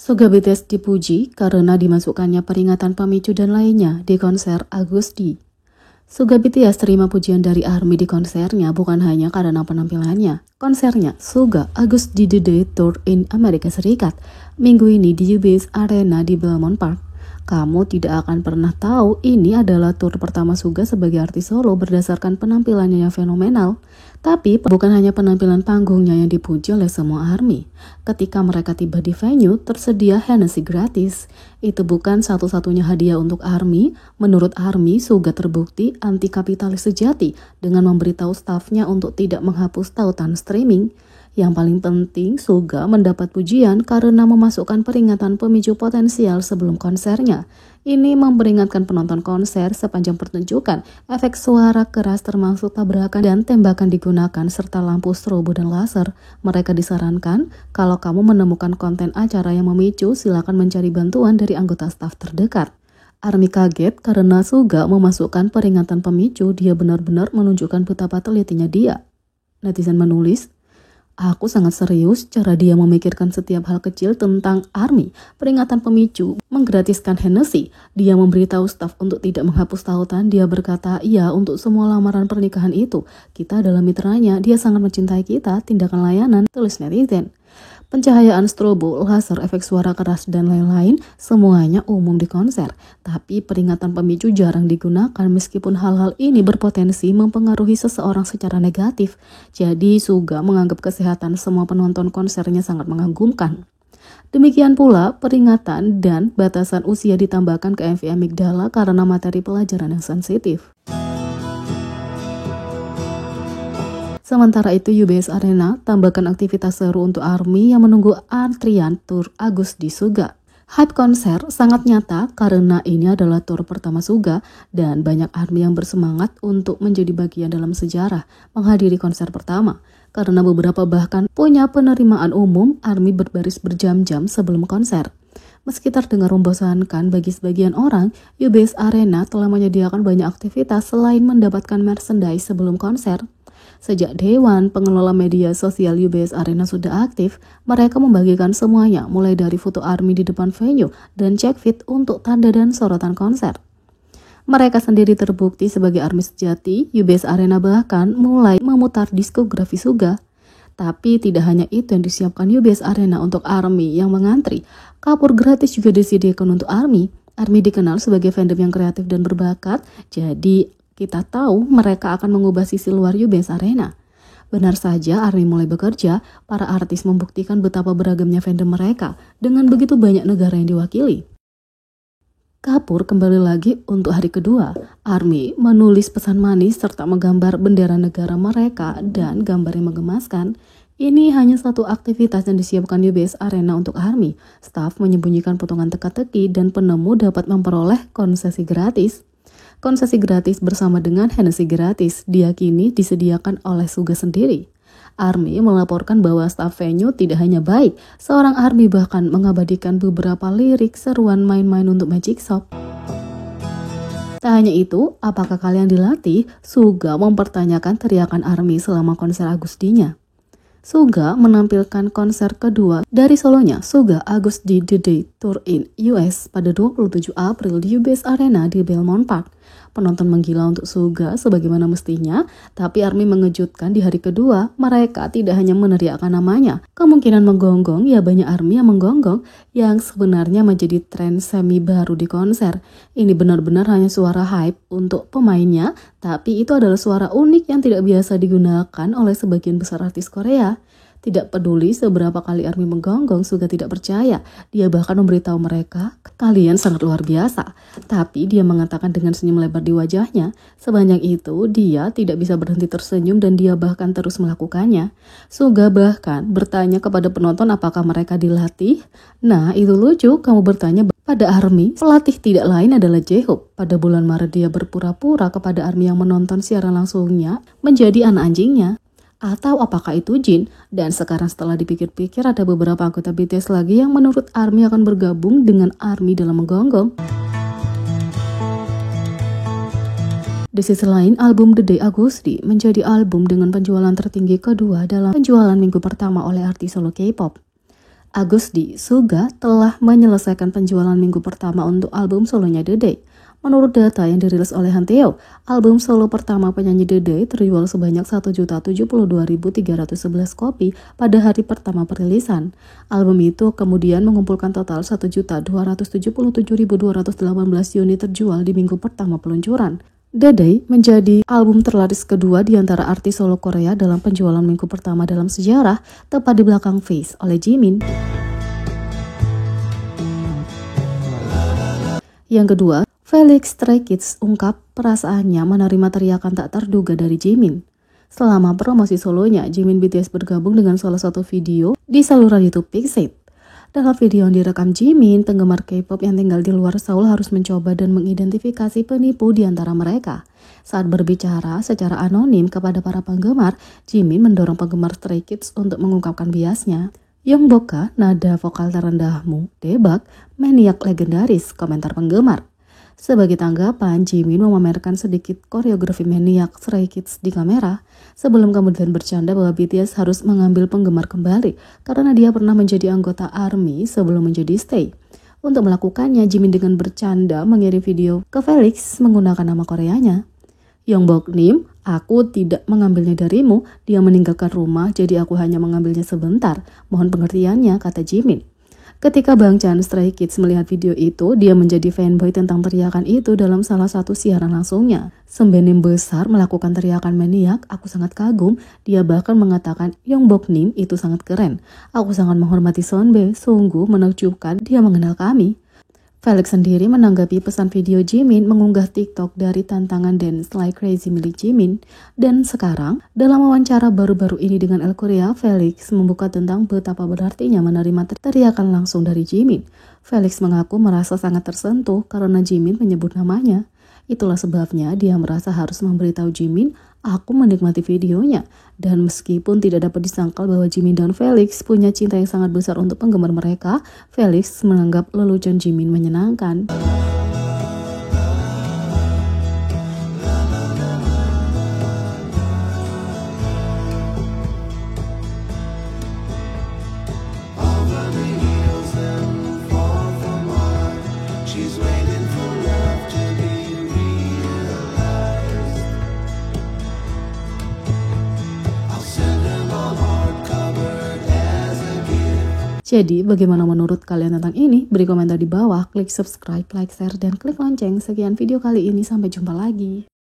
Suga BTS dipuji karena dimasukkannya peringatan pemicu dan lainnya di konser Agusti. Suga BTS terima pujian dari ARMY di konsernya bukan hanya karena penampilannya. Konsernya Suga Agusti The Day Tour in Amerika Serikat minggu ini di UBS Arena di Belmont Park. Kamu tidak akan pernah tahu ini adalah tur pertama Suga sebagai artis solo berdasarkan penampilannya yang fenomenal. Tapi bukan hanya penampilan panggungnya yang dipuji oleh semua ARMY. Ketika mereka tiba di venue, tersedia Hennessy gratis. Itu bukan satu-satunya hadiah untuk ARMY. Menurut ARMY, Suga terbukti anti kapitalis sejati dengan memberitahu stafnya untuk tidak menghapus tautan streaming. Yang paling penting, Suga mendapat pujian karena memasukkan peringatan pemicu potensial sebelum konsernya. Ini memperingatkan penonton konser sepanjang pertunjukan. Efek suara keras termasuk tabrakan dan tembakan digunakan serta lampu strobo dan laser. Mereka disarankan, kalau kamu menemukan konten acara yang memicu, silakan mencari bantuan dari anggota staf terdekat. ARMY kaget karena Suga memasukkan peringatan pemicu. Dia benar-benar menunjukkan betapa telitinya dia. Netizen menulis, "Aku sangat serius cara dia memikirkan setiap hal kecil tentang ARMY. Peringatan pemicu, menggratiskan Hennessy. Dia memberitahu staf untuk tidak menghapus tautan. Dia berkata, iya untuk semua lamaran pernikahan itu. Kita adalah mitranya, dia sangat mencintai kita, tindakan layanan," tulis netizen. Pencahayaan strobo, laser, efek suara keras, dan lain-lain semuanya umum di konser. Tapi peringatan pemicu jarang digunakan meskipun hal-hal ini berpotensi mempengaruhi seseorang secara negatif. Jadi Suga menganggap kesehatan semua penonton konsernya sangat mengagumkan. Demikian pula peringatan dan batasan usia ditambahkan ke MV Amygdala karena materi pelajaran yang sensitif. Sementara itu UBS Arena tambahkan aktivitas seru untuk ARMY yang menunggu antrian tur Agusti Suga. Hype konser sangat nyata karena ini adalah tur pertama Suga dan banyak ARMY yang bersemangat untuk menjadi bagian dalam sejarah menghadiri konser pertama. Karena beberapa bahkan punya penerimaan umum, ARMY berbaris berjam-jam sebelum konser. Meski terdengar membosankan bagi sebagian orang, UBS Arena telah menyediakan banyak aktivitas selain mendapatkan merchandise sebelum konser. Sejak Dewan Pengelola Media Sosial UBS Arena sudah aktif, mereka membagikan semuanya mulai dari foto ARMY di depan venue dan check fit untuk tanda dan sorotan konser. Mereka sendiri terbukti sebagai ARMY sejati. UBS Arena bahkan mulai memutar diskografi Suga. Tapi tidak hanya itu yang disiapkan UBS Arena untuk ARMY yang mengantri. Kapur gratis juga disediakan untuk ARMY. ARMY dikenal sebagai fandom yang kreatif dan berbakat, jadi kita tahu mereka akan mengubah sisi luar UBS Arena. Benar saja, ARMY mulai bekerja, para artis membuktikan betapa beragamnya fandom mereka dengan begitu banyak negara yang diwakili. Kapur kembali lagi untuk hari kedua. ARMY menulis pesan manis serta menggambar bendera negara mereka dan gambar yang menggemaskan. Ini hanya satu aktivitas yang disiapkan UBS Arena untuk ARMY. Staf menyembunyikan potongan teka-teki dan penemu dapat memperoleh konsesi gratis. Konsesi gratis bersama dengan Hennessy gratis diyakini disediakan oleh Suga sendiri. ARMY melaporkan bahwa staf venue tidak hanya baik, seorang ARMY bahkan mengabadikan beberapa lirik seruan main-main untuk Magic Shop. Tak hanya itu, apakah kalian dilatih? Suga mempertanyakan teriakan ARMY selama konser Agustinya. Suga menampilkan konser kedua dari solonya, Suga Agusti The Day Tour in US pada 27 April di UBS Arena di Belmont Park. Penonton menggila untuk Suga sebagaimana mestinya, tapi ARMY mengejutkan di hari kedua. Mereka tidak hanya meneriakkan namanya, kemungkinan menggonggong, ya banyak ARMY yang menggonggong, yang sebenarnya menjadi tren semi baru di konser. Ini benar-benar hanya suara hype untuk pemainnya, tapi itu adalah suara unik yang tidak biasa digunakan oleh sebagian besar artis Korea. Tidak peduli seberapa kali ARMY menggonggong, Suga tidak percaya. Dia bahkan memberitahu mereka, kalian sangat luar biasa. Tapi dia mengatakan dengan senyum lebar di wajahnya. Sebanyak itu, dia tidak bisa berhenti tersenyum dan dia bahkan terus melakukannya. Suga bahkan bertanya kepada penonton apakah mereka dilatih. Nah, itu lucu, kamu bertanya pada ARMY. Pelatih tidak lain adalah J-Hope. Pada bulan Maret dia berpura-pura kepada ARMY yang menonton siaran langsungnya menjadi anak anjingnya. Atau apakah itu Jin? Dan sekarang setelah dipikir-pikir ada beberapa anggota BTS lagi yang menurut ARMY akan bergabung dengan ARMY dalam menggonggong. Di sisi lain, album The Day Agusti menjadi album dengan penjualan tertinggi kedua dalam penjualan minggu pertama oleh artis solo K-pop. Agusdi Suga telah menyelesaikan penjualan minggu pertama untuk album solonya Dede. Menurut data yang dirilis oleh Hanteo, album solo pertama penyanyi Dede terjual sebanyak 1.072.311 kopi pada hari pertama perilisan. Album itu kemudian mengumpulkan total 1.277.218 unit terjual di minggu pertama peluncuran. Dede menjadi album terlaris kedua di antara artis solo Korea dalam penjualan minggu pertama dalam sejarah, tepat di belakang Face oleh Jimin. Yang kedua, Felix Stray Kids ungkap perasaannya menerima teriakan tak terduga dari Jimin. Selama promosi solonya, Jimin BTS bergabung dengan salah satu video di saluran YouTube Pixit. Dalam video yang direkam Jimin, penggemar K-pop yang tinggal di luar Seoul harus mencoba dan mengidentifikasi penipu di antara mereka. Saat berbicara secara anonim kepada para penggemar, Jimin mendorong penggemar Stray Kids untuk mengungkapkan biasnya. Youngboka, nada vokal terendahmu, debak, maniak legendaris, komentar penggemar. Sebagai tanggapan, Jimin memamerkan sedikit koreografi maniak Stray Kids di kamera, sebelum kemudian bercanda bahwa BTS harus mengambil penggemar kembali karena dia pernah menjadi anggota ARMY sebelum menjadi Stay. Untuk melakukannya, Jimin dengan bercanda mengirim video ke Felix menggunakan nama Koreanya. Yongboknim, aku tidak mengambilnya darimu, dia meninggalkan rumah jadi aku hanya mengambilnya sebentar, mohon pengertiannya, kata Jimin. Ketika Bang Chan Stray Kids melihat video itu, dia menjadi fanboy tentang teriakan itu dalam salah satu siaran langsungnya. Sembenim besar melakukan teriakan maniak, aku sangat kagum. Dia bahkan mengatakan Yongboknim itu sangat keren. Aku sangat menghormati Sonbe, sungguh menakjubkan dia mengenal kami. Felix sendiri menanggapi pesan video Jimin mengunggah TikTok dari tantangan Dance Like Crazy milik Jimin. Dan sekarang, dalam wawancara baru-baru ini dengan El Korea, Felix membuka tentang betapa berartinya menerima teriakan langsung dari Jimin. Felix mengaku merasa sangat tersentuh karena Jimin menyebut namanya. Itulah sebabnya dia merasa harus memberitahu Jimin, aku menikmati videonya. Dan meskipun tidak dapat disangkal bahwa Jimin dan Felix punya cinta yang sangat besar untuk penggemar mereka, Felix menganggap lelucon Jimin menyenangkan. Jadi, bagaimana menurut kalian tentang ini? Beri komentar di bawah, klik subscribe, like, share, dan klik lonceng. Sekian video kali ini, sampai jumpa lagi.